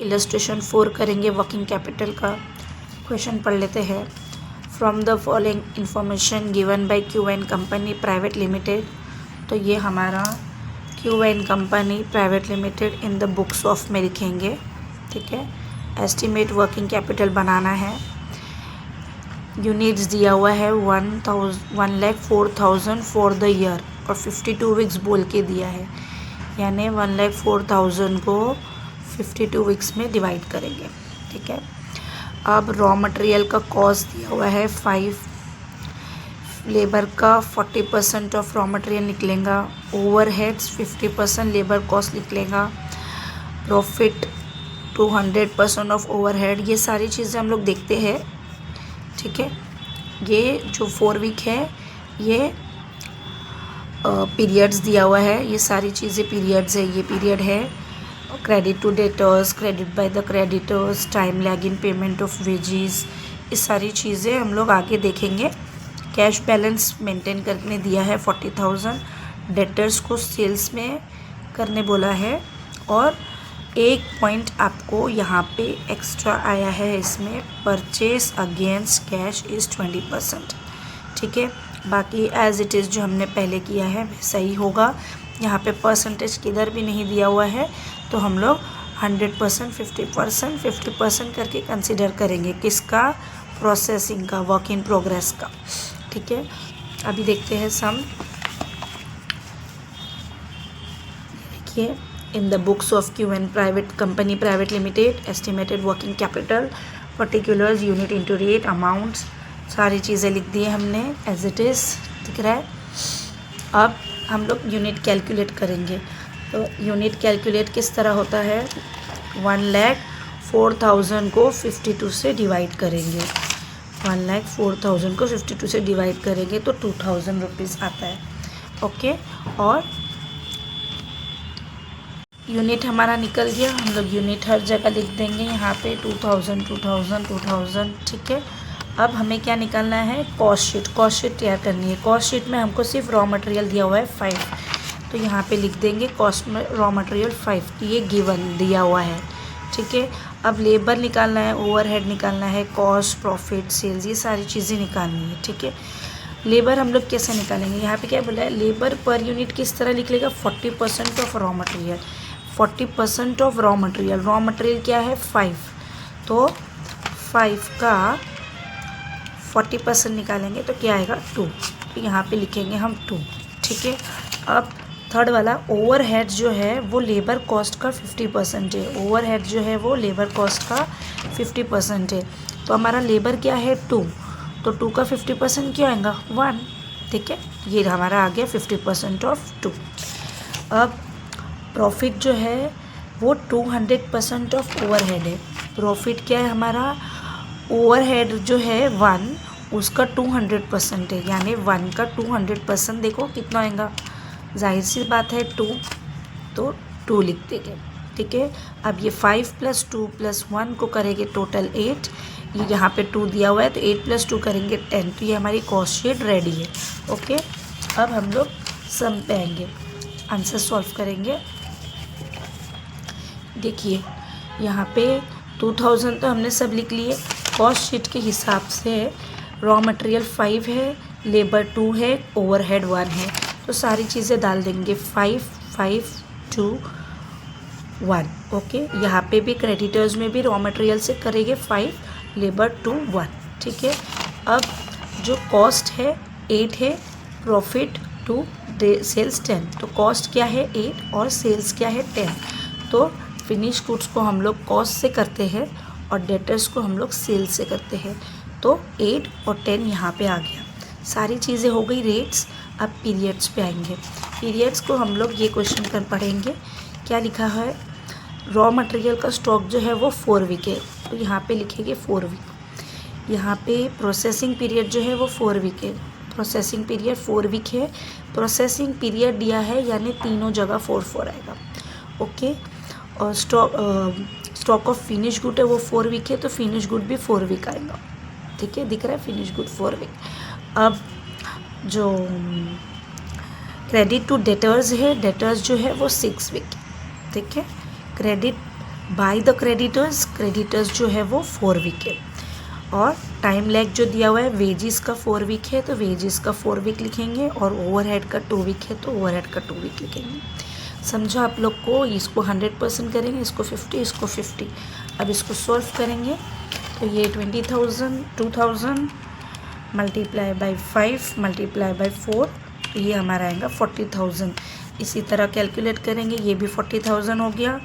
Illustration 4 करेंगे working capital का। Question पढ़ लेते हैं। From the following information given by Q N company private limited, तो ये हमारा Q N company private limited in the books of में लिखेंगे, ठीक है। एस्टिमेट वर्किंग कैपिटल बनाना है। यूनिट्स दिया हुआ है 1,04,000 फॉर द ईयर और 52 वीक्स बोल के दिया है, यानी 1,04,000 को 52 वीक्स में डिवाइड करेंगे, ठीक है। अब रॉ मटेरियल का कॉस्ट दिया हुआ है 5, लेबर का 40% ऑफ रॉ मटेरियल निकलेगा, ओवरहेड्स 50% लेबर कॉस्ट निकलेगा, प्रॉफिट 200% ऑफ ओवरहेड। ये सारी चीज़ें हम लोग देखते हैं, ठीक है। ये जो 4 वीक है ये पीरियड्स दिया हुआ है, ये सारी चीज़ें पीरियड्स है। ये पीरियड है credit to debtors, credit by the creditors, time lag in payment of wages, ये सारी चीज़ें हम लोग आगे देखेंगे। कैश बैलेंस मेंटेन करने दिया है 40,000, डेटर्स को सेल्स में करने बोला है, और एक पॉइंट आपको यहाँ पे एक्स्ट्रा आया है इसमें, परचेज अगेंस्ट कैश इज़ 20%, ठीक है। बाकी एज इट इज़ जो हमने पहले किया है वैसा ही होगा। यहाँ पे परसेंटेज किधर भी नहीं दिया हुआ है, तो हम लोग 100%, 50%, 50% करके कंसिडर करेंगे। किसका? प्रोसेसिंग का, वर्क इन प्रोग्रेस का, ठीक है। अभी देखते हैं सम। देखिए, in the books of Q N private company private limited, estimated working capital, particulars, unit into rate, amounts, सारी चीज़ें लिख दी है हमने एज इट इज़, दिख रहा है। अब हम लोग यूनिट कैलकुलेट करेंगे। तो यूनिट कैलकुलेट किस तरह होता है? 1,04,000 को 52 से डिवाइड करेंगे। 1,04,000 को 52 से डिवाइड करेंगे तो 2,000 रुपीज़ आता है, ओके। और यूनिट हमारा निकल गया, हम लोग यूनिट हर जगह लिख देंगे यहाँ पे 2,000, 2,000, 2,000, ठीक है। अब हमें क्या निकालना है? Cost sheet. कॉस्ट शीट तैयार करनी है। कॉस्ट शीट में हमको सिर्फ रॉ मटेरियल दिया हुआ है 5, तो यहाँ पे लिख देंगे कॉस्ट में रॉ मटेरियल 5, ये गिवन दिया हुआ है, ठीक है। अब लेबर निकालना है, ओवरहेड निकालना है, कॉस्ट, प्रॉफिट, सेल्स, ये सारी चीज़ें निकालनी है, ठीक है। लेबर हम लोग कैसे निकालेंगे? यहाँ पे क्या बोला है? लेबर पर यूनिट किस तरह निकलेगा? 40% of raw material, 40% of raw material. Raw material क्या है? 5, तो 5 का 40% निकालेंगे तो क्या आएगा? 2, तो यहाँ पे लिखेंगे हम 2, ठीक है। अब थर्ड वाला ओवरहेड जो है वो लेबर कॉस्ट का 50% है। ओवरहेड जो है वो लेबर कॉस्ट का 50% है, तो हमारा लेबर क्या है? 2, तो 2 का 50% क्या आएगा? 1, ठीक है। ये हमारा आ गया 50% ऑफ 2। अब प्रॉफिट जो है वो 200% ऑफ ओवरहेड है। प्रॉफिट क्या है हमारा? ओवरहेड जो है 1, उसका 200% है, यानी 1 का 200% देखो कितना आएगा? जाहिर सी बात है 2, तो 2 लिख देंगे, ठीक है। अब ये 5 + 2 + 1 को करेंगे टोटल 8, ये यहाँ पे 2 दिया हुआ है तो 8 + 2 करेंगे 10, तो ये हमारी कॉस्ट शीट रेडी है, ओके। अब हम लोग सम पे आएंगे, आंसर सॉल्व करेंगे। देखिए यहाँ पे 2,000 तो हमने सब लिख लिए। कॉस्ट शीट के हिसाब से रॉ मटेरियल 5 है, लेबर 2 है, ओवरहेड 1 है, तो सारी चीज़ें डाल देंगे 5, 5, 2, 1, ओके। यहाँ पे भी क्रेडिटर्स में भी रॉ मटेरियल से करेंगे 5, लेबर 2, 1, ठीक है। अब जो कॉस्ट है 8 है, प्रॉफिट 2, सेल्स 10, तो कॉस्ट क्या है? 8 और सेल्स क्या है? 10, तो फिनिश गुड्स को हम लोग कॉस्ट से करते हैं और डेटर्स को हम लोग सेल्स से करते हैं, तो 8 और 10 यहाँ पे आ गया। सारी चीज़ें हो गई रेट्स। अब पीरियड्स पे आएंगे। पीरियड्स को हम लोग ये क्वेश्चन कर पढ़ेंगे। क्या लिखा है? रॉ मटेरियल का स्टॉक जो है वो 4 वीक है, तो यहाँ पे लिखेंगे 4 वीक। यहाँ पे प्रोसेसिंग पीरियड जो है वो 4 वीक है, प्रोसेसिंग पीरियड 4 वीक है। प्रोसेसिंग पीरियड दिया है यानी तीनों जगह 4 आएगा, ओके। और स्टॉक ऑफ फिनिश गुड है वो 4 वीक है, तो फिनिश गुड भी 4 वीक आएगा, ठीक है। दिख रहा है फिनिश गुड 4 वीक। अब जो क्रेडिट टू डेटर्स है, डेटर्स जो है वो 6 वीक, ठीक है। Credit by the creditors, creditors जो है वो 4 वीक है। और टाइम लैग जो दिया हुआ है, वेजिस का 4 वीक है तो वेजिस का 4 वीक लिखेंगे, और ओवरहेड का 2 वीक है तो ओवरहेड का 2 वीक लिखेंगे। समझो आप लोग को। इसको 100% करेंगे, इसको 50, इसको 50। अब इसको सॉल्व करेंगे तो ये 20,000 मल्टीप्लाई बाई 5 मल्टीप्लाई बाई 4, तो ये हमारा आएगा 40,000। इसी तरह कैलकुलेट करेंगे, ये भी 40,000 हो गया,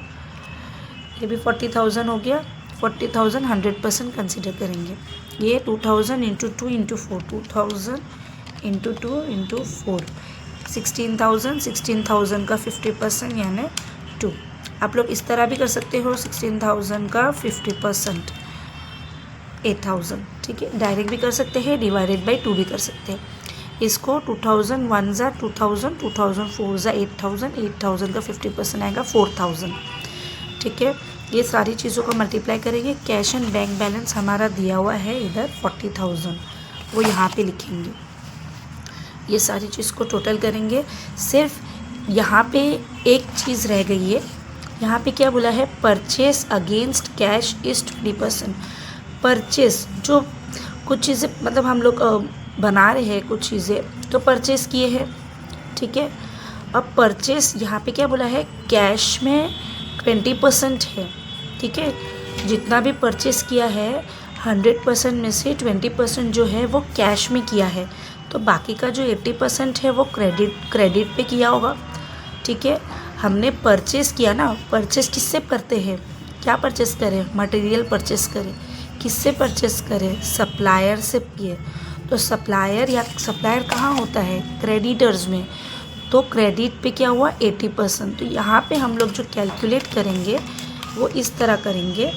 ये भी 40,000 हो गया। 40,000 100% कंसिडर करेंगे। ये 2000 इंटू 2 इंटू 4, 2000 इंटू 2 इंटू 4, 16,000 का 50% यानी 2। आप लोग इस तरह भी कर सकते हो, 16,000 का 50% 8,000, ठीक है। डायरेक्ट भी कर सकते हैं, डिवाइडेड बाई 2 भी कर सकते हैं। इसको 2000 1 ज़ा 2000, 2000 4 ज़ा 8,000, 8,000 का 50% आएगा 4,000, ठीक है। ये सारी चीज़ों को मल्टीप्लाई करेंगे। कैश एंड बैंक बैलेंस हमारा दिया हुआ है इधर 40,000, वो यहाँ पे लिखेंगे। ये सारी चीज़ को टोटल करेंगे। सिर्फ यहाँ पे एक चीज़ रह गई है, यहाँ पे क्या बोला है, purchase against cash is 20%। Purchase जो कुछ चीज़ें मतलब हम लोग बना रहे हैं, कुछ चीज़ें तो परचेस किए हैं, ठीक है। अब परचेस यहाँ पे क्या बोला है, कैश में 20% है, ठीक है। जितना भी परचेस किया है 100% में से 20% जो है वो कैश में किया है, तो बाकी का जो 80% है वो क्रेडिट पे किया होगा, ठीक है। हमने परचेस किया ना, परचेस किससे करते हैं, क्या परचेस करें, मटेरियल परचेस करें। किससे परचेस करें, सप्लायर से किए। तो सप्लायर कहाँ होता है, क्रेडिटर्स में। तो क्रेडिट पे क्या हुआ 80%। तो यहाँ पे हम लोग जो कैलकुलेट करेंगे वो इस तरह करेंगे,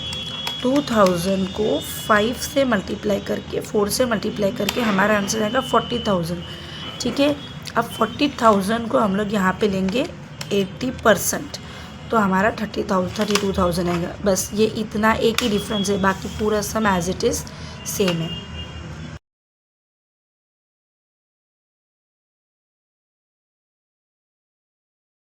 2000 को 5 से मल्टीप्लाई करके, 4 से मल्टीप्लाई करके हमारा आंसर आएगा 40,000, ठीक है। अब 40,000 को हम लोग यहाँ पे लेंगे 80%, तो हमारा 32,000 आएगा। बस ये इतना एक ही डिफरेंस है, बाकी पूरा सम एज इट इज़ सेम है।